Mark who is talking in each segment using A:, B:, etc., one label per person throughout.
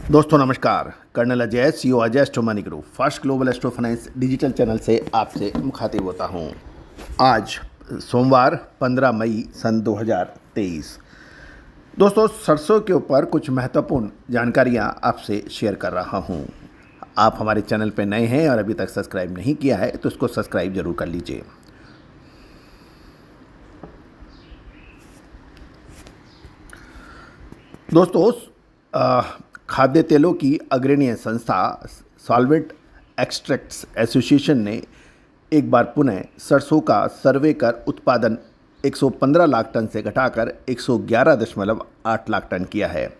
A: दोस्तों नमस्कार। Colonel Ajay CEO Ajay astro money group first global astro finance digital channel से आपसे मुखातिब होता हूं। आज सोमवार 15 मई सन 2023। दोस्तों सरसों के ऊपर कुछ महत्वपूर्ण जानकारियां आपसे शेयर कर रहा हूं। आप हमारे चैनल पर नए हैं और अभी तक सब्सक्राइब नहीं किया है तो इसको सब्सक्राइब जरूर कर लीजिए। दोस्तों खाद्य तेलों की अग्रणीय संस्था सॉल्वेंट एक्सट्रैक्ट्स एसोसिएशन ने एक बार पुनः सरसों का सर्वे कर उत्पादन 115 लाख टन से घटाकर 111.8 लाख टन किया है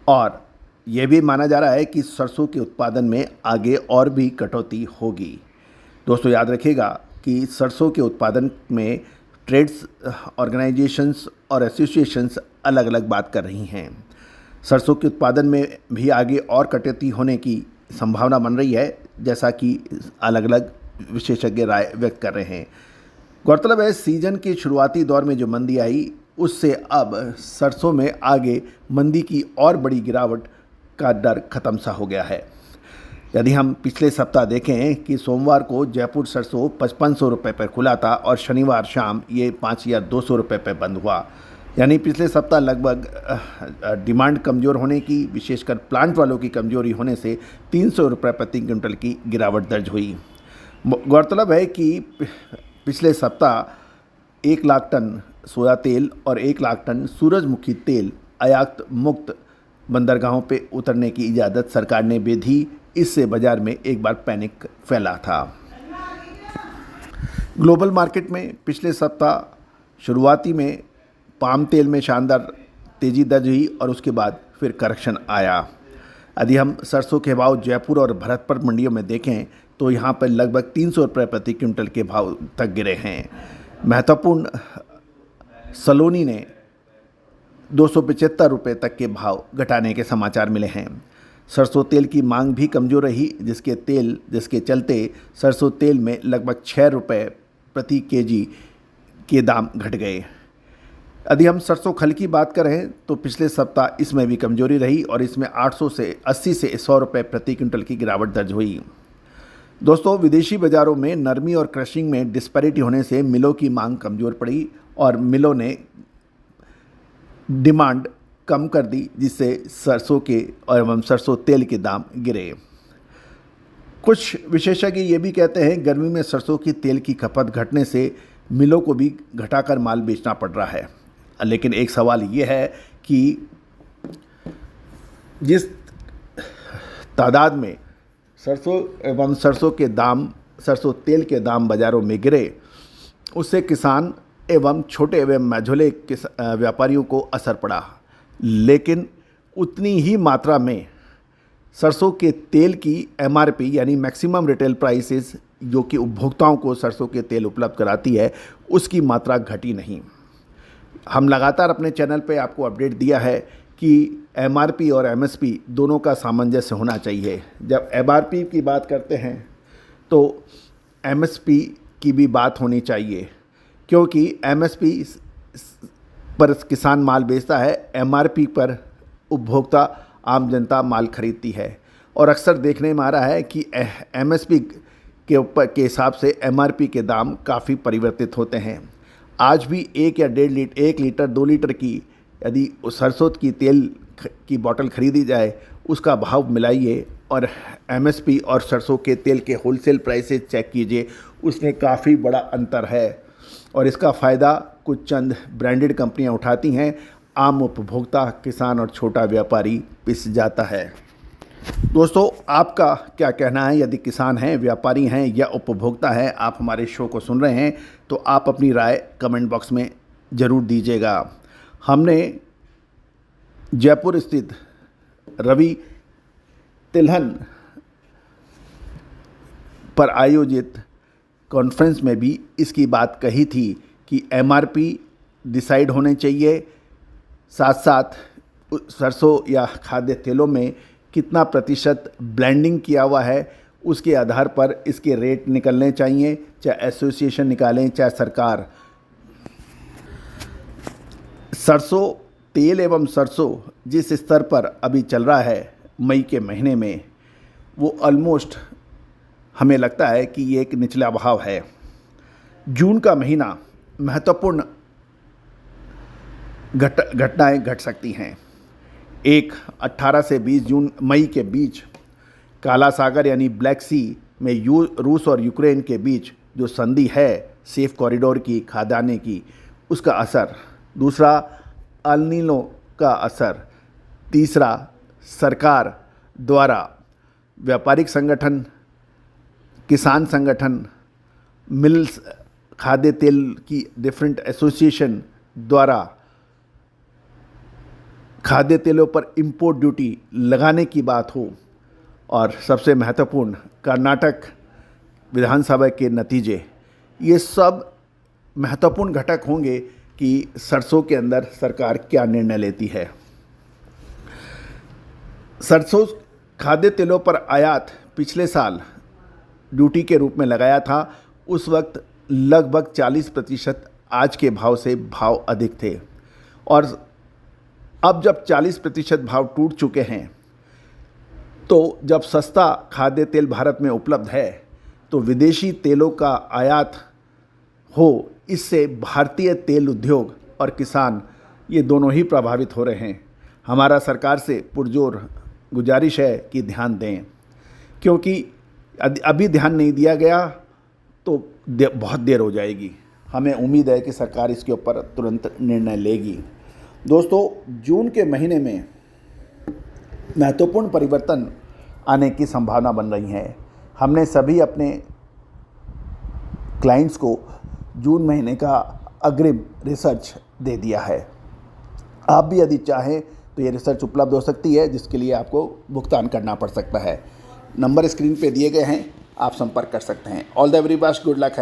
A: और यह भी माना जा रहा है कि सरसों के उत्पादन में आगे और भी कटौती होगी। दोस्तों याद रखिएगा कि सरसों के उत्पादन में ट्रेड्स ऑर्गेनाइजेशंस और एसोसिएशंस अलग अलग बात कर रही हैं। सरसों के उत्पादन में भी आगे और कटौती होने की संभावना बन रही है, जैसा कि अलग अलग विशेषज्ञ राय व्यक्त कर रहे हैं। गौरतलब है सीजन के शुरुआती दौर में जो मंदी आई उससे अब सरसों में आगे मंदी की और बड़ी गिरावट का डर खत्म सा हो गया है। यदि हम पिछले सप्ताह देखें कि सोमवार को जयपुर सरसों 5500 रुपये पर खुला था और शनिवार शाम ये 5200 रुपये पर बंद हुआ, यानी पिछले सप्ताह लगभग डिमांड कमज़ोर होने की, विशेषकर प्लांट वालों की कमज़ोरी होने से 300 रुपये प्रति क्विंटल की गिरावट दर्ज हुई। गौरतलब है कि पिछले सप्ताह 1 लाख टन सोया तेल और 1 लाख टन सूरजमुखी तेल आयात मुक्त बंदरगाहों पे उतरने की इजाज़त सरकार ने भी दी। इससे बाज़ार में एक बार पैनिक फैला था। ग्लोबल मार्केट में पिछले सप्ताह शुरुआती में पाम तेल में शानदार तेज़ी दर्ज हुई और उसके बाद फिर करेक्शन आया। यदि हम सरसों के भाव जयपुर और भरतपुर मंडियों में देखें तो यहाँ पर लगभग 300 रुपये प्रति क्विंटल के भाव तक गिरे हैं। महत्वपूर्ण सलोनी ने 275 रुपये तक के भाव घटाने के समाचार मिले हैं। सरसों तेल की मांग भी कमज़ोर रही, जिसके चलते सरसों तेल में लगभग 6 रुपये प्रति केजी के दाम घट गए। यदि हम सरसों खल की बात करें तो पिछले सप्ताह इसमें भी कमजोरी रही और इसमें 80 से 100 रुपये प्रति क्विंटल की गिरावट दर्ज हुई। दोस्तों विदेशी बाज़ारों में नरमी और क्रशिंग में डिस्पैरिटी होने से मिलों की मांग कमज़ोर पड़ी और मिलों ने डिमांड कम कर दी, जिससे सरसों के एवं सरसों तेल के दाम गिरे। कुछ विशेषज्ञ ये भी कहते हैं गर्मी में सरसों की तेल की खपत घटने से मिलों को भी घटाकर माल बेचना पड़ रहा है। लेकिन एक सवाल ये है कि जिस तादाद में सरसों तेल के दाम बाज़ारों में गिरे उससे किसान एवं छोटे एवं मझोले व्यापारियों को असर पड़ा, लेकिन उतनी ही मात्रा में सरसों के तेल की MRP यानी मैक्सिमम रिटेल प्राइसेस जो कि उपभोक्ताओं को सरसों के तेल उपलब्ध कराती है उसकी मात्रा घटी नहीं। हम लगातार अपने चैनल पे आपको अपडेट दिया है कि MRP और MSP दोनों का सामंजस्य होना चाहिए। जब MRP की बात करते हैं तो MSP की भी बात होनी चाहिए, क्योंकि MSP पर किसान माल बेचता है, MRP पर उपभोक्ता आम जनता माल खरीदती है। और अक्सर देखने में आ रहा है कि MSP के हिसाब से MRP के दाम काफ़ी परिवर्तित होते हैं। आज भी 1 या 1.5 लीटर 2 लीटर की यदि सरसों की तेल की बोतल खरीदी जाए उसका भाव मिलाइए और MSP और सरसों के तेल के होलसेल प्राइसेस चेक कीजिए, उसमें काफ़ी बड़ा अंतर है और इसका फ़ायदा कुछ चंद ब्रांडेड कंपनियां उठाती हैं। आम उपभोक्ता, किसान और छोटा व्यापारी पिस जाता है। दोस्तों आपका क्या कहना है? यदि किसान हैं, व्यापारी हैं या उपभोक्ता हैं, आप हमारे शो को सुन रहे हैं तो आप अपनी राय कमेंट बॉक्स में ज़रूर दीजिएगा। हमने जयपुर स्थित रवि तिलहन पर आयोजित कॉन्फ्रेंस में भी इसकी बात कही थी कि MRP डिसाइड होने चाहिए, साथ साथ सरसों या खाद्य तेलों में कितना प्रतिशत ब्लेंडिंग किया हुआ है उसके आधार पर इसके रेट निकलने चाहिए, चाहे एसोसिएशन निकालें चाहे सरकार। सरसों तेल एवं सरसों जिस स्तर पर अभी चल रहा है मई के महीने में वो ऑलमोस्ट हमें लगता है कि ये एक निचला भाव है। जून का महीना महत्वपूर्ण घटनाएं घट सकती हैं। 18 से 20 मई के बीच काला सागर यानी ब्लैक सी में रूस और यूक्रेन के बीच जो संधि है सेफ कॉरिडोर की, खाद्यान्न की, उसका असर। दूसरा, अल नीनो का असर। तीसरा, सरकार द्वारा व्यापारिक संगठन, किसान संगठन, मिल्स, खाद्य तेल की डिफरेंट एसोसिएशन द्वारा खाद्य तेलों पर इंपोर्ट ड्यूटी लगाने की बात हो। और सबसे महत्वपूर्ण, कर्नाटक विधानसभा के नतीजे। ये सब महत्वपूर्ण घटक होंगे कि सरसों के अंदर सरकार क्या निर्णय लेती है। सरसों खाद्य तेलों पर आयात पिछले साल ड्यूटी के रूप में लगाया था। उस वक्त लगभग 40% आज के भाव से भाव अधिक थे, और अब जब 40% भाव टूट चुके हैं, तो जब सस्ता खाद्य तेल भारत में उपलब्ध है तो विदेशी तेलों का आयात हो, इससे भारतीय तेल उद्योग और किसान ये दोनों ही प्रभावित हो रहे हैं। हमारा सरकार से पुरजोर गुजारिश है कि ध्यान दें, क्योंकि अभी ध्यान नहीं दिया गया तो बहुत देर हो जाएगी। हमें उम्मीद है कि सरकार इसके ऊपर तुरंत निर्णय लेगी। दोस्तों, जून के महीने में महत्वपूर्ण परिवर्तन आने की संभावना बन रही है। हमने सभी अपने क्लाइंट्स को जून महीने का अग्रिम रिसर्च दे दिया है। आप भी यदि चाहें तो ये रिसर्च उपलब्ध हो सकती है, जिसके लिए आपको भुगतान करना पड़ सकता है। नंबर स्क्रीन पे दिए गए हैं, आप संपर्क कर सकते हैं। All the very best, good luck है।